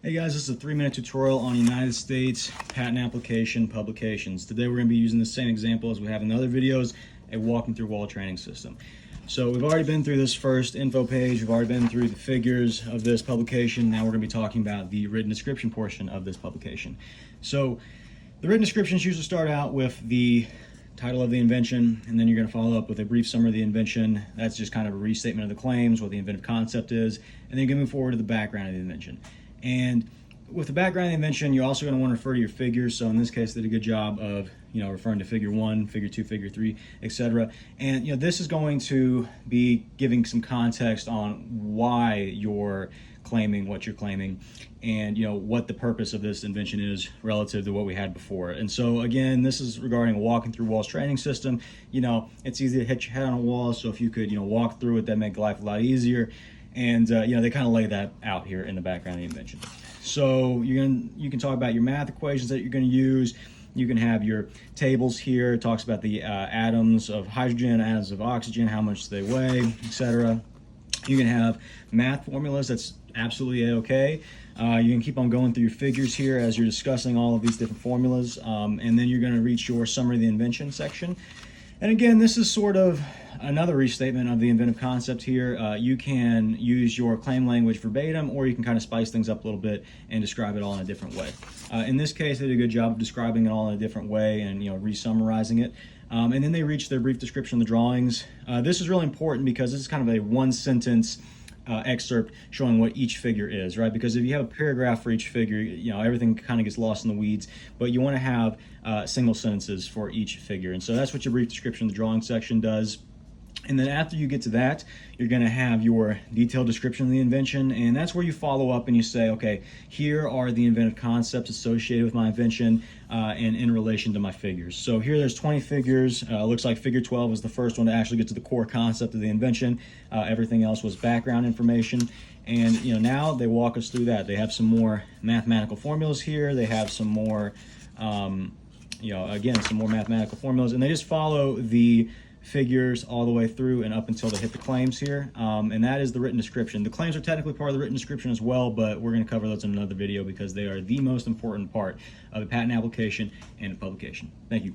Hey guys, this is a 3-minute tutorial on United States patent application publications. Today we're going to be using the same example as we have in the other videos, a walking through wall training system. So we've already been through this first info page, we've already been through the figures of this publication. Now we're going to be talking about the written description portion of this publication. So the written descriptions usually start out with the title of the invention, and then you're going to follow up with a brief summary of the invention. That's just kind of a restatement of the claims, what the inventive concept is, and then you're going to move forward to the background of the invention. And with the background of the invention, you're also going to want to refer to your figures. So in this case, they did a good job of referring to figure 1, figure 2, figure 3, etc. And this is going to be giving some context on why you're claiming what you're claiming, and what the purpose of this invention is relative to what we had before. And so again, this is regarding a walking through walls training system. It's easy to hit your head on a wall, so if you could walk through it, that make life a lot easier. And they kind of lay that out here in the background of the invention. So you can talk about your math equations that you're going to use. You can have your tables here. It talks about the atoms of hydrogen, atoms of oxygen, how much they weigh, etc. You can have math formulas. That's absolutely okay. You can keep on going through your figures here as you're discussing all of these different formulas, and then you're going to reach your summary of the invention section. And again, this is sort of another restatement of the inventive concept here. You can use your claim language verbatim, or you can kind of spice things up a little bit and describe it all in a different way. In this case, they did a good job of describing it all in a different way and re-summarizing it. And then they reached their brief description of the drawings. This is really important because this is kind of a one-sentence excerpt showing what each figure is, right? Because if you have a paragraph for each figure, everything kind of gets lost in the weeds, but you want to have single sentences for each figure. And so that's what your brief description of the drawing section does. And then after you get to that, you're going to have your detailed description of the invention, and that's where you follow up and you say, okay, here are the inventive concepts associated with my invention and in relation to my figures. So here there's 20 figures. Looks like figure 12 is the first one to actually get to the core concept of the invention. Everything else was background information. And now they walk us through that. They have some more mathematical formulas here. They have some more, again, some more mathematical formulas, and they just follow the figures all the way through and up until they hit the claims here, and that is the written description. The claims are technically part of the written description as well, but we're going to cover those in another video because they are the most important part of a patent application and a publication. Thank you.